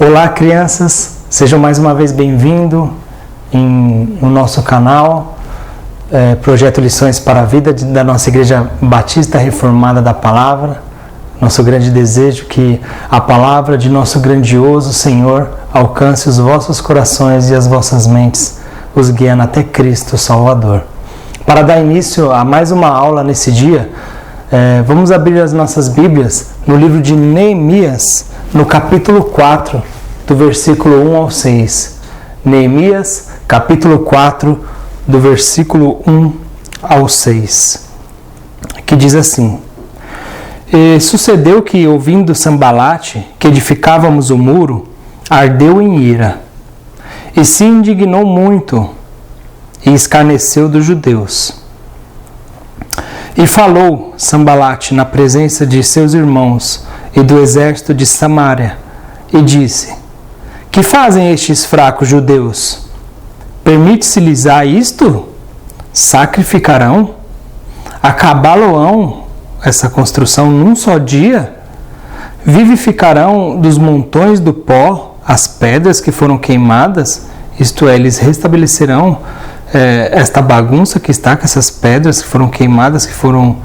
Olá, crianças, sejam mais uma vez bem-vindos no nosso canal, Projeto Lições para a Vida da nossa Igreja Batista Reformada da Palavra. Nosso grande desejo que a palavra de nosso grandioso Senhor alcance os vossos corações e as vossas mentes, os guiando até Cristo Salvador. Para dar início a mais uma aula nesse dia, vamos abrir as nossas Bíblias no livro de Neemias, no capítulo 4, do versículo 1 ao 6. Neemias, capítulo 4, do versículo 1 ao 6, que diz assim: E sucedeu que, ouvindo Sambalate, que edificávamos o muro, ardeu em ira, e se indignou muito, e escarneceu dos judeus. E falou Sambalate na presença de seus irmãos e do exército de Samaria, e disse: Que fazem estes fracos judeus? Permite-se-lhes isto? Sacrificarão? Acabá-lo-ão essa construção num só dia? Vivificarão dos montões do pó as pedras que foram queimadas? Isto é, eles restabelecerão esta bagunça que está com essas pedras que foram queimadas, que foram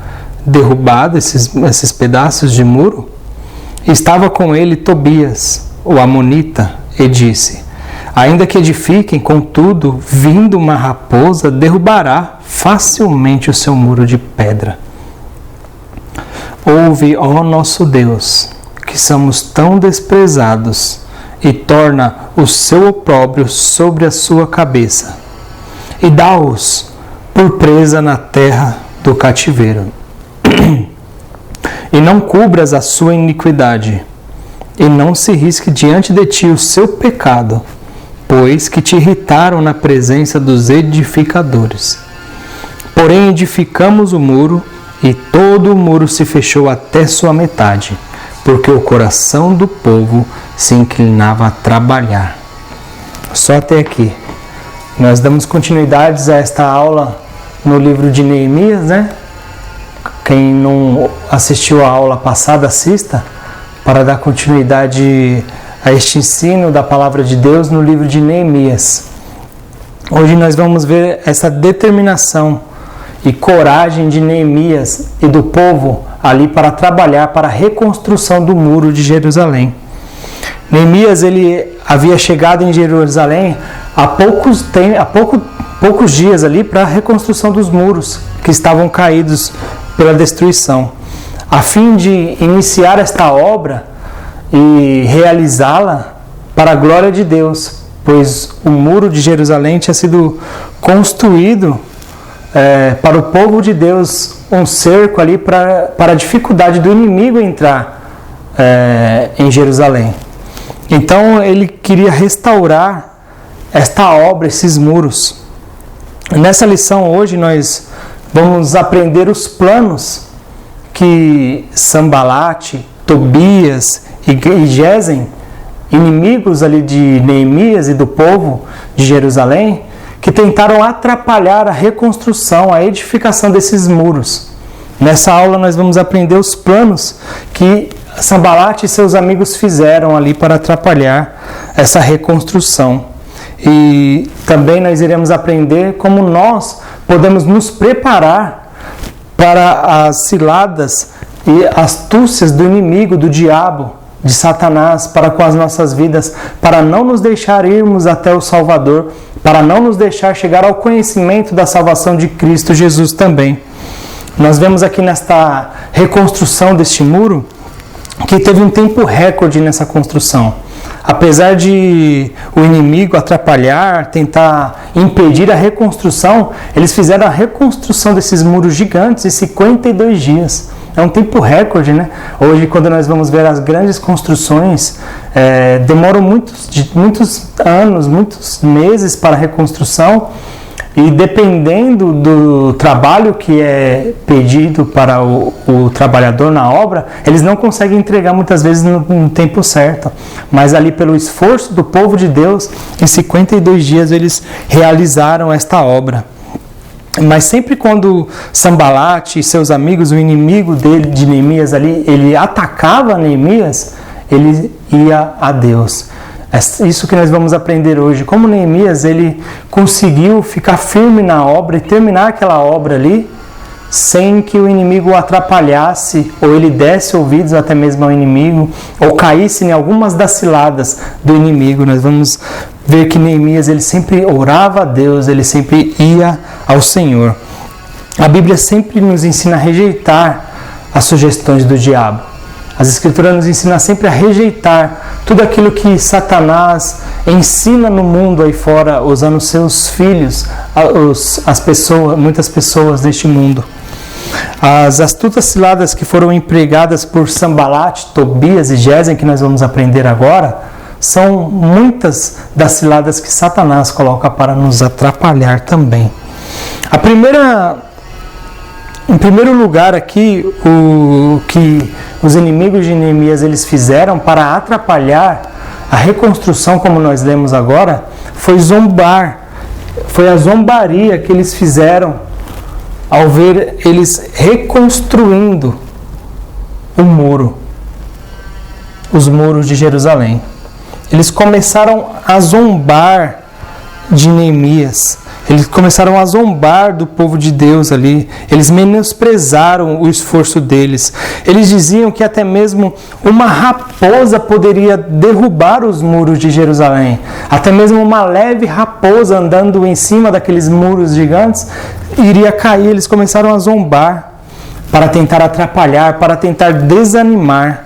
derrubadas, esses pedaços de muro? Estava com ele Tobias, o amonita, e disse: Ainda que edifiquem, contudo, vindo uma raposa, derrubará facilmente o seu muro de pedra. Ouve, ó nosso Deus, que somos tão desprezados, e torna o seu opróbrio sobre a sua cabeça, e dá-os por presa na terra do cativeiro. E não cubras a sua iniquidade, e não se risque diante de ti o seu pecado, pois que te irritaram na presença dos edificadores. Porém edificamos o muro, e todo o muro se fechou até sua metade, porque o coração do povo se inclinava a trabalhar. Só até aqui. Nós damos continuidades a esta aula no livro de Neemias, né? Quem não assistiu a aula passada, assista, para dar continuidade a este ensino da palavra de Deus no livro de Neemias. Hoje nós vamos ver essa determinação e coragem de Neemias e do povo ali para trabalhar para a reconstrução do muro de Jerusalém. Neemias, ele havia chegado em Jerusalém há poucos dias ali para a reconstrução dos muros que estavam caídos pela destruição. A fim de iniciar esta obra e realizá-la para a glória de Deus, pois o muro de Jerusalém tinha sido construído para o povo de Deus, um cerco ali para a dificuldade do inimigo entrar em Jerusalém. Então ele queria restaurar esta obra, esses muros. Nessa lição hoje nós vamos aprender os planos que Sambalate, Tobias e Gesem, inimigos ali de Neemias e do povo de Jerusalém, que tentaram atrapalhar a reconstrução, a edificação desses muros. Nessa aula nós vamos aprender os planos que Sambalate e seus amigos fizeram ali para atrapalhar essa reconstrução. E também nós iremos aprender como nós podemos nos preparar para as ciladas e astúcias do inimigo, do diabo, de Satanás, para com as nossas vidas, para não nos deixar irmos até o Salvador, para não nos deixar chegar ao conhecimento da salvação de Cristo Jesus também. Nós vemos aqui nesta reconstrução deste muro que teve um tempo recorde nessa construção. Apesar de o inimigo atrapalhar, tentar impedir a reconstrução, eles fizeram a reconstrução desses muros gigantes em 52 dias. É um tempo recorde, né? Hoje, quando nós vamos ver as grandes construções, demoram muitos anos, muitos meses para a reconstrução. E dependendo do trabalho que é pedido para o trabalhador na obra, eles não conseguem entregar muitas vezes no tempo certo. Mas ali pelo esforço do povo de Deus, em 52 dias eles realizaram esta obra. Mas sempre quando Sambalate e seus amigos, o inimigo dele, de Neemias ali, ele atacava Neemias, ele ia a Deus. Isso que nós vamos aprender hoje. Como Neemias, ele conseguiu ficar firme na obra e terminar aquela obra ali, sem que o inimigo o atrapalhasse, ou ele desse ouvidos até mesmo ao inimigo, ou caísse em algumas das ciladas do inimigo. Nós vamos ver que Neemias, ele sempre orava a Deus, ele sempre ia ao Senhor. A Bíblia sempre nos ensina a rejeitar as sugestões do diabo. As Escrituras nos ensinam sempre a rejeitar tudo aquilo que Satanás ensina no mundo aí fora, usando seus filhos, muitas pessoas deste mundo. As astutas ciladas que foram empregadas por Sambalat, Tobias e Gesem, que nós vamos aprender agora, são muitas das ciladas que Satanás coloca para nos atrapalhar também. Em primeiro lugar aqui, o que os inimigos de Neemias eles fizeram para atrapalhar a reconstrução, como nós lemos agora, foi zombar. Foi a zombaria que eles fizeram ao ver eles reconstruindo o muro, os muros de Jerusalém. Eles começaram a zombar de Neemias. Eles começaram a zombar do povo de Deus ali. Eles menosprezaram o esforço deles. Eles diziam que até mesmo uma raposa poderia derrubar os muros de Jerusalém. Até mesmo uma leve raposa andando em cima daqueles muros gigantes iria cair. Eles começaram a zombar para tentar atrapalhar, para tentar desanimar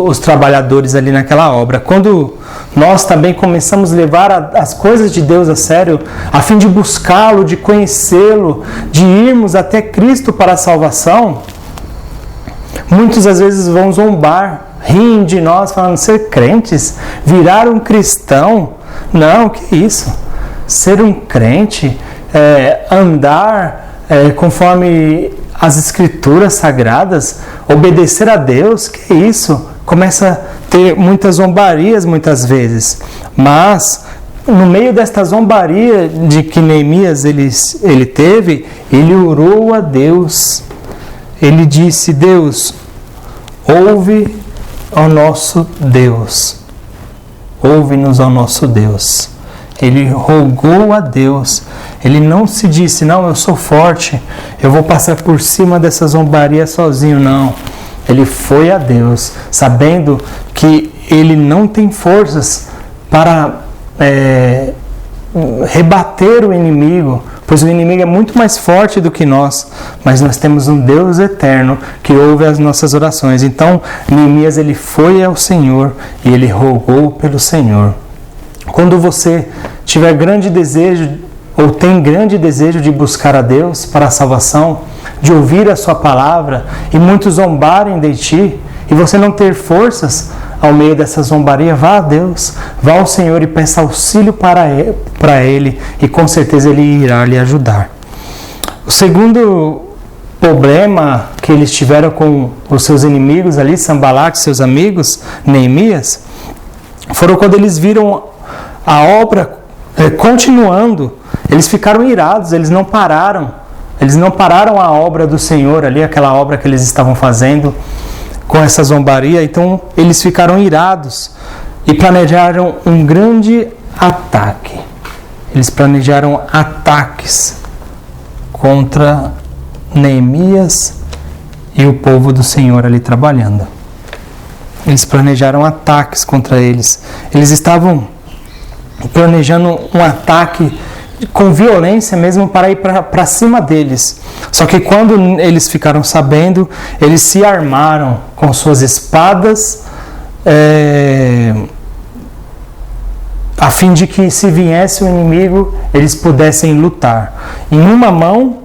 os trabalhadores ali naquela obra. Quando nós também começamos a levar as coisas de Deus a sério, a fim de buscá-lo, de conhecê-lo, de irmos até Cristo para a salvação, muitos às vezes vão zombar, riem de nós, falando: ser crentes, virar um cristão, não, que isso? Ser um crente, andar conforme as Escrituras Sagradas, obedecer a Deus, que isso? Começa a ter muitas zombarias muitas vezes. Mas, no meio desta zombaria de que Neemias ele teve, ele orou a Deus. Ele disse: Deus, ouve ao nosso Deus. Ouve-nos ao nosso Deus. Ele rogou a Deus. Ele não se disse: não, eu sou forte, eu vou passar por cima dessa zombaria sozinho, não. Ele foi a Deus, sabendo que ele não tem forças para rebater o inimigo, pois o inimigo é muito mais forte do que nós, mas nós temos um Deus eterno que ouve as nossas orações. Então, Neemias, ele foi ao Senhor e ele rogou pelo Senhor. Quando você tiver grande desejo, ou tem grande desejo de buscar a Deus para a salvação, de ouvir a sua palavra, e muitos zombarem de ti, e você não ter forças ao meio dessa zombaria, vá a Deus, vá ao Senhor e peça auxílio para Ele, e com certeza Ele irá lhe ajudar. O segundo problema que eles tiveram com os seus inimigos ali, Sambalat, seus amigos, Neemias, foram quando eles viram a obra continuando. Eles ficaram irados, eles não pararam a obra do Senhor ali, aquela obra que eles estavam fazendo com essa zombaria. Então eles ficaram irados e planejaram um grande ataque. Eles planejaram ataques contra Neemias e o povo do Senhor ali trabalhando. Eles planejaram ataques contra eles. Eles estavam planejando um ataque com violência mesmo para ir para cima deles. Só que quando eles ficaram sabendo, eles se armaram com suas espadas, a fim de que, se viesse o inimigo, eles pudessem lutar. Em uma mão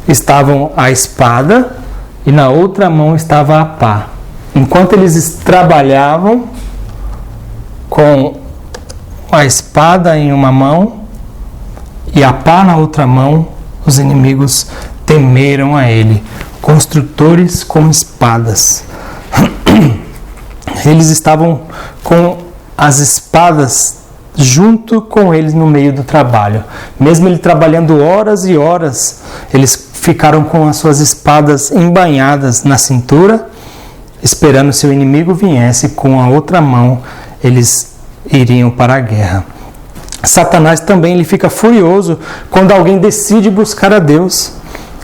estavam a espada e na outra mão estava a pá. Enquanto eles trabalhavam com a espada em uma mão e a pá na outra mão, os inimigos temeram a ele. Construtores com espadas. Eles estavam com as espadas junto com eles no meio do trabalho. Mesmo ele trabalhando horas e horas, eles ficaram com as suas espadas embainhadas na cintura, esperando se o inimigo viesse. Com a outra mão, eles iriam para a guerra. Satanás também ele fica furioso quando alguém decide buscar a Deus,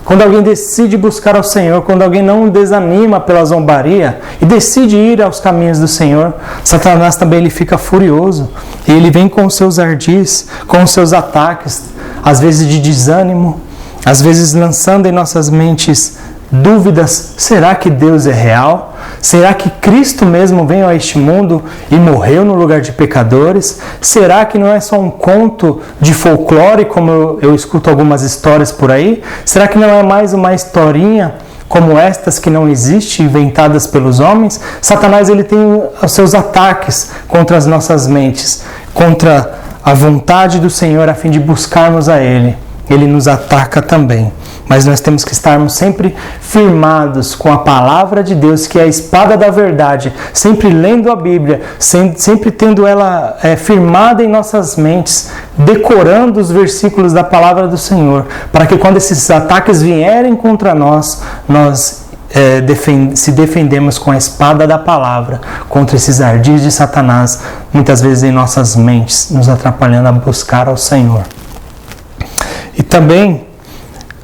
quando alguém decide buscar ao Senhor, quando alguém não desanima pela zombaria e decide ir aos caminhos do Senhor. Satanás também ele fica furioso e ele vem com os seus ardis, com os seus ataques, às vezes de desânimo, às vezes lançando em nossas mentes dúvidas: será que Deus é real? Será que Cristo mesmo veio a este mundo e morreu no lugar de pecadores? Será que não é só um conto de folclore, como eu escuto algumas histórias por aí? Será que não é mais uma historinha como estas que não existem, inventadas pelos homens? Satanás ele tem os seus ataques contra as nossas mentes, contra a vontade do Senhor a fim de buscarmos a Ele. Ele nos ataca também. Mas nós temos que estarmos sempre firmados com a palavra de Deus, que é a espada da verdade, sempre lendo a Bíblia, sempre tendo ela firmada em nossas mentes, decorando os versículos da palavra do Senhor, para que quando esses ataques vierem contra nós, se defendemos com a espada da palavra contra esses ardis de Satanás, muitas vezes em nossas mentes, nos atrapalhando a buscar ao Senhor. E também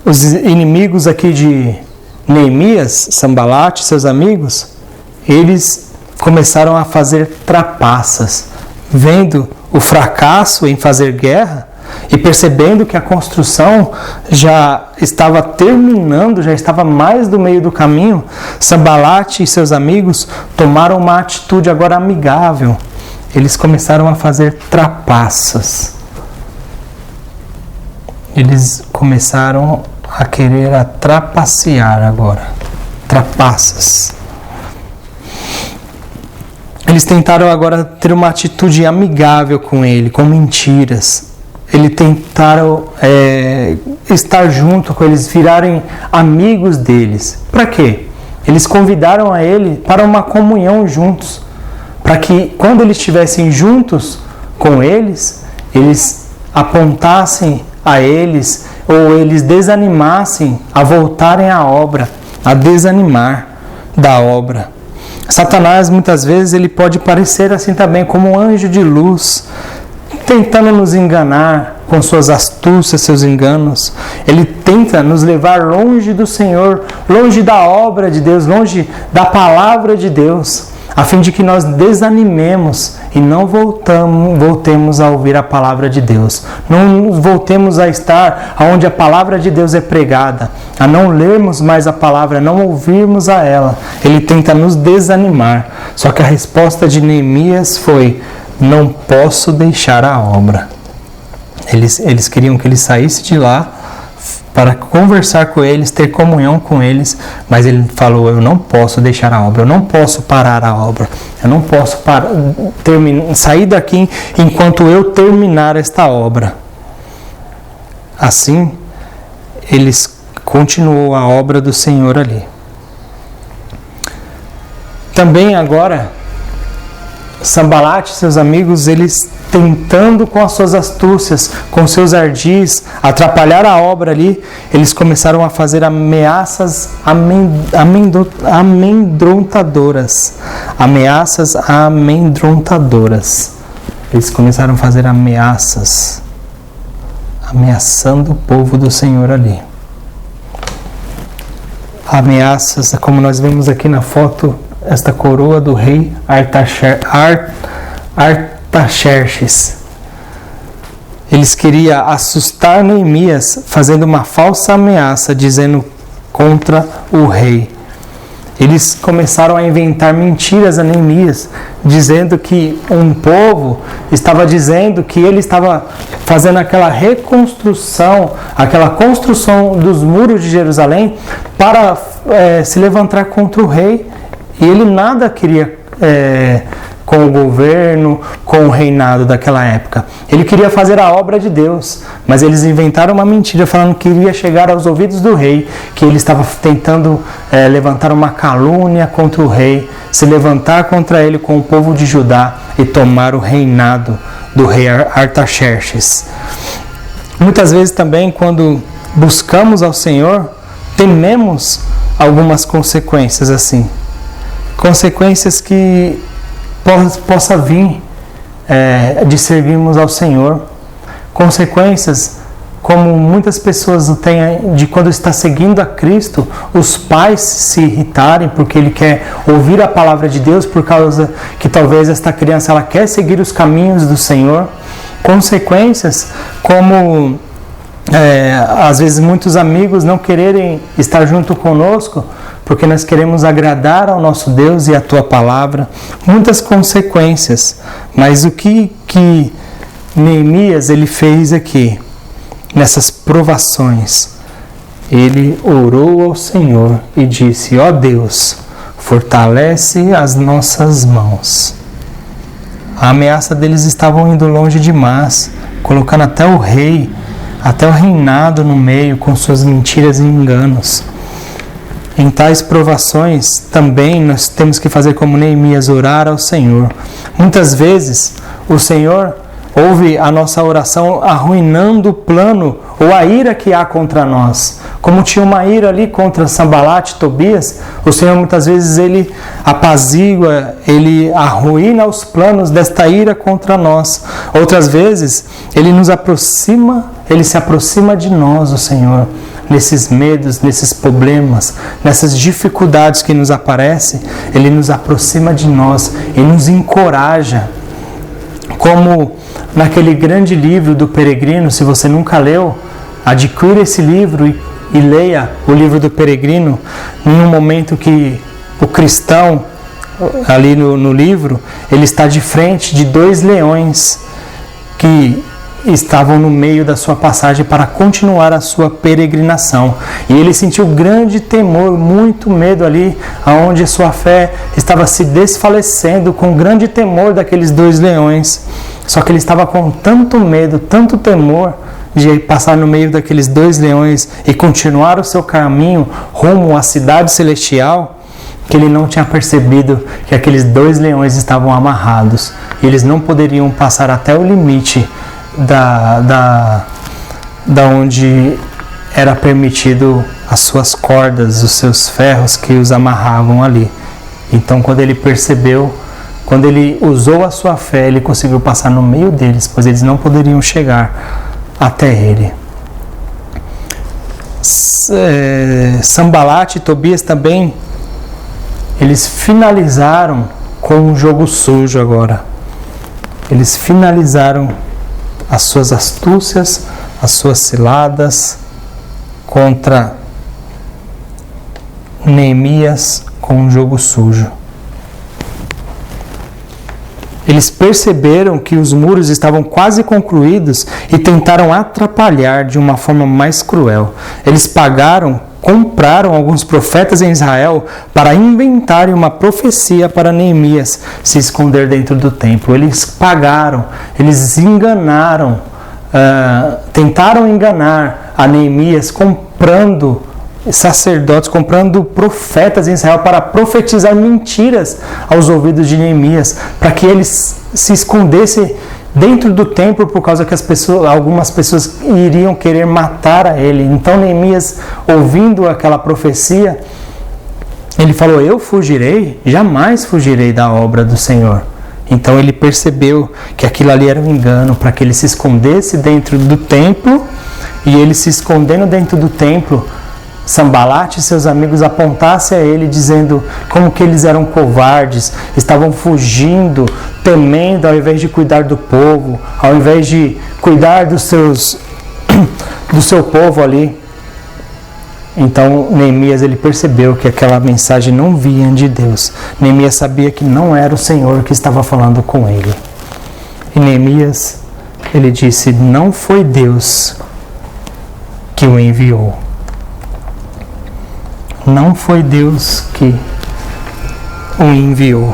os inimigos aqui de Neemias, Sanbalat e seus amigos, eles começaram a fazer trapaças, vendo o fracasso em fazer guerra e percebendo que a construção já estava terminando, já estava mais do meio do caminho. Sanbalat e seus amigos tomaram uma atitude agora amigável. Eles começaram a fazer trapaças. Eles começaram a querer trapacear agora. Trapaças. Eles tentaram agora ter uma atitude amigável com ele, com mentiras. Eles tentaram estar junto com eles, virarem amigos deles. Para quê? Eles convidaram a ele para uma comunhão juntos. Para que quando eles estivessem juntos com eles, eles apontassem a eles, ou eles desanimassem a voltarem à obra, a desanimar da obra. Satanás muitas vezes ele pode parecer assim também como um anjo de luz, tentando nos enganar com suas astúcias, seus enganos. Ele tenta nos levar longe do Senhor, longe da obra de Deus, longe da palavra de Deus, a fim de que nós desanimemos e não voltemos a ouvir a palavra de Deus. Não voltemos a estar onde a palavra de Deus é pregada, a não lermos mais a palavra, não ouvirmos a ela. Ele tenta nos desanimar. Só que a resposta de Neemias foi: não posso deixar a obra. Eles queriam que ele saísse de lá para conversar com eles, ter comunhão com eles, mas ele falou: eu não posso deixar a obra, eu não posso parar a obra, eu não posso sair daqui enquanto eu terminar esta obra. Assim, eles continuou a obra do Senhor ali. Também agora, Sanbalat e seus amigos, eles tentando com as suas astúcias, com seus ardis, atrapalhar a obra ali, eles começaram a fazer ameaças amedrontadoras. Ameaças amedrontadoras. Eles começaram a fazer ameaças, ameaçando o povo do Senhor ali. Ameaças, como nós vemos aqui na foto, esta coroa do rei Artaxerxes. Eles queriam assustar Neemias, fazendo uma falsa ameaça, dizendo contra o rei. Eles começaram a inventar mentiras a Neemias, dizendo que um povo estava dizendo que ele estava fazendo aquela reconstrução, aquela construção dos muros de Jerusalém para se levantar contra o rei. E ele nada queria com o governo, com o reinado daquela época. Ele queria fazer a obra de Deus, mas eles inventaram uma mentira falando que iria chegar aos ouvidos do rei, que ele estava tentando levantar uma calúnia contra o rei, se levantar contra ele com o povo de Judá e tomar o reinado do rei Artaxerxes. Muitas vezes também, quando buscamos ao Senhor, tememos algumas consequências assim. Consequências que possa vir de servirmos ao Senhor. Consequências, como muitas pessoas têm de quando está seguindo a Cristo, os pais se irritarem porque ele quer ouvir a palavra de Deus, por causa que talvez esta criança ela quer seguir os caminhos do Senhor. Consequências, como às vezes muitos amigos não quererem estar junto conosco porque nós queremos agradar ao nosso Deus e à tua palavra. Muitas consequências. Mas o que Neemias ele fez aqui, nessas provações? Ele orou ao Senhor e disse: ó Deus, fortalece as nossas mãos. A ameaça deles estavam indo longe demais, colocando até o rei, até o reinado no meio, com suas mentiras e enganos. Em tais provações, também nós temos que fazer como Neemias, orar ao Senhor. Muitas vezes, o Senhor ouve a nossa oração arruinando o plano ou a ira que há contra nós. Como tinha uma ira ali contra Sanbalat e Tobias, o Senhor muitas vezes ele apazigua, ele arruína os planos desta ira contra nós. Outras vezes, ele se aproxima de nós, o Senhor, nesses medos, nesses problemas, nessas dificuldades que nos aparecem. Ele nos aproxima de nós e nos encoraja. Como naquele grande livro do Peregrino, se você nunca leu, adquira esse livro e leia o livro do Peregrino, em um momento que o cristão, ali no livro, ele está de frente de 2 leões que estavam no meio da sua passagem para continuar a sua peregrinação. E ele sentiu grande temor, muito medo ali, onde a sua fé estava se desfalecendo, com grande temor daqueles 2 leões. Só que ele estava com tanto medo, tanto temor de passar no meio daqueles 2 leões e continuar o seu caminho rumo à cidade celestial, que ele não tinha percebido que aqueles 2 leões estavam amarrados e eles não poderiam passar até o limite da onde era permitido as suas cordas, os seus ferros que os amarravam ali. Então, quando ele percebeu, quando ele usou a sua fé, ele conseguiu passar no meio deles, pois eles não poderiam chegar até ele. Sanbalat e Tobias também, eles finalizaram com um jogo sujo agora. Eles finalizaram as suas astúcias, as suas ciladas contra Neemias com um jogo sujo. Eles perceberam que os muros estavam quase concluídos e tentaram atrapalhar de uma forma mais cruel. Eles compraram alguns profetas em Israel para inventarem uma profecia para Neemias se esconder dentro do templo. Eles pagaram, eles enganaram, tentaram enganar a Neemias comprando sacerdotes, comprando profetas em Israel para profetizar mentiras aos ouvidos de Neemias, para que eles se escondessem dentro do templo, por causa que algumas pessoas iriam querer matar a ele. Então Neemias, ouvindo aquela profecia, ele falou: eu fugirei, jamais fugirei da obra do Senhor. Então ele percebeu que aquilo ali era um engano, para que ele se escondesse dentro do templo, e ele se escondendo dentro do templo, Sanbalat e seus amigos apontassem a ele, dizendo como que eles eram covardes, estavam fugindo, temendo, ao invés de cuidar do povo, ao invés de cuidar do seu povo ali. Então Neemias, ele percebeu que aquela mensagem não vinha de Deus. Neemias sabia que não era o Senhor que estava falando com ele. E Neemias, ele disse: não foi Deus que o enviou. Não foi Deus que o enviou.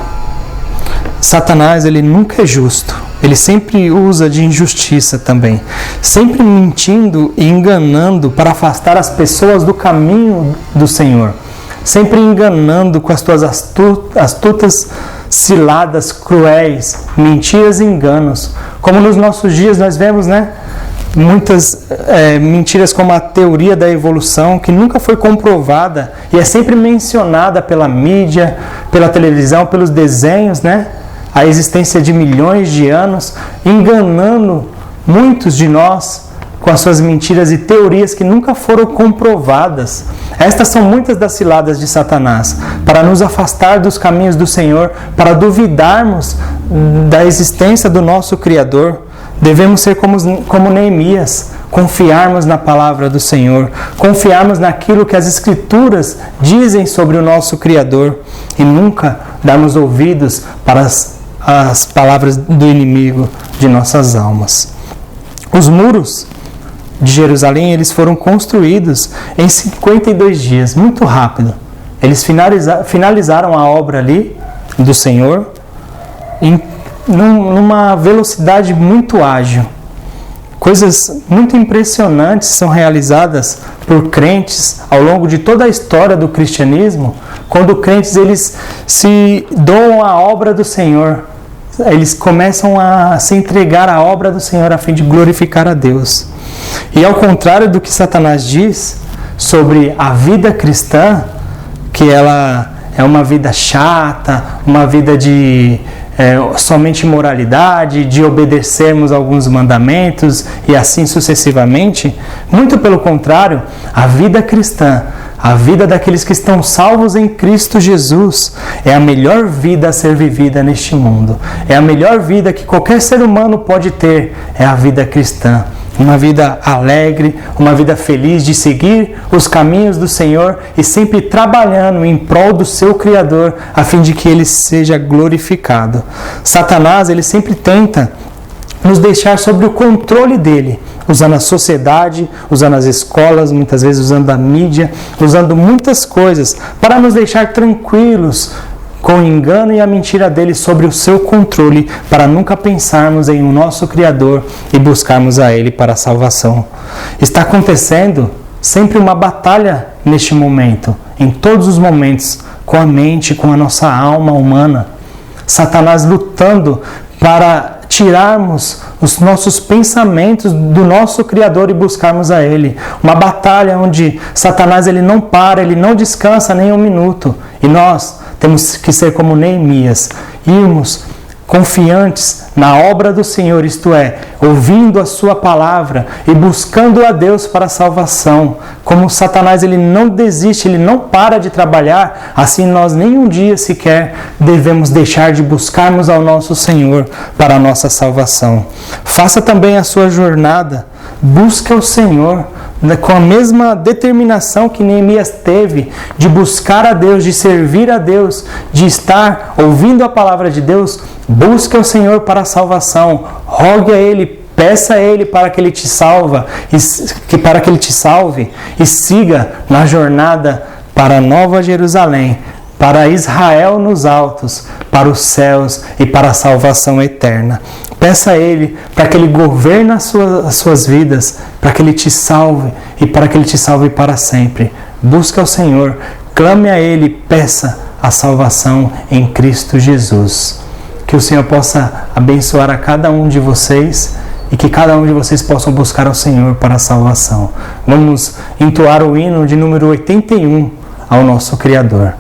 Satanás, ele nunca é justo. Ele sempre usa de injustiça também. Sempre mentindo e enganando para afastar as pessoas do caminho do Senhor. Sempre enganando com as suas astutas ciladas, cruéis, mentiras e enganos. Como nos nossos dias nós vemos, né? Muitas mentiras, como a teoria da evolução, que nunca foi comprovada e é sempre mencionada pela mídia, pela televisão, pelos desenhos, né? a existência de milhões de anos, enganando muitos de nós com as suas mentiras e teorias que nunca foram comprovadas. Estas são muitas das ciladas de Satanás, para nos afastar dos caminhos do Senhor, para duvidarmos da existência do nosso Criador. Devemos ser como Neemias, confiarmos na palavra do Senhor, confiarmos naquilo que as Escrituras dizem sobre o nosso Criador e nunca darmos ouvidos para as palavras do inimigo de nossas almas. Os muros de Jerusalém, eles foram construídos em 52 dias, muito rápido. Eles finalizaram a obra ali do Senhor numa velocidade muito ágil. Coisas muito impressionantes são realizadas por crentes ao longo de toda a história do cristianismo, quando crentes eles se doam à obra do Senhor. Eles começam a se entregar à obra do Senhor a fim de glorificar a Deus. E ao contrário do que Satanás diz sobre a vida cristã, que ela é uma vida chata, uma vida de somente moralidade, de obedecermos alguns mandamentos e assim sucessivamente, muito pelo contrário, a vida cristã, a vida daqueles que estão salvos em Cristo Jesus, é a melhor vida a ser vivida neste mundo. É a melhor vida que qualquer ser humano pode ter, é a vida cristã. Uma vida alegre, uma vida feliz de seguir os caminhos do Senhor e sempre trabalhando em prol do seu Criador, a fim de que Ele seja glorificado. Satanás, ele sempre tenta nos deixar sob o controle dele, usando a sociedade, usando as escolas, muitas vezes usando a mídia, usando muitas coisas para nos deixar tranquilos com o engano e a mentira dele sobre o seu controle, para nunca pensarmos em o nosso Criador e buscarmos a Ele para a salvação. Está acontecendo sempre uma batalha neste momento, em todos os momentos, com a mente, com a nossa alma humana. Satanás lutando para tirarmos os nossos pensamentos do nosso Criador e buscarmos a Ele. Uma batalha onde Satanás ele não para, ele não descansa nem um minuto. E nós temos que ser como Neemias, irmos confiantes na obra do Senhor, isto é, ouvindo a sua palavra e buscando a Deus para a salvação. Como Satanás ele não desiste, ele não para de trabalhar, assim nós nenhum dia sequer devemos deixar de buscarmos ao nosso Senhor para a nossa salvação. Faça também a sua jornada, busque o Senhor com a mesma determinação que Neemias teve de buscar a Deus, de servir a Deus, de estar ouvindo a palavra de Deus. Busque o Senhor para a salvação, rogue a Ele, peça a Ele para que Ele te salve e siga na jornada para a Nova Jerusalém, para Israel nos altos, para os céus e para a salvação eterna. Peça a Ele para que Ele governe as suas vidas, para que Ele te salve e para que Ele te salve para sempre. Busque ao Senhor, clame a Ele, peça a salvação em Cristo Jesus. Que o Senhor possa abençoar a cada um de vocês e que cada um de vocês possam buscar ao Senhor para a salvação. Vamos entoar o hino de número 81 ao nosso Criador.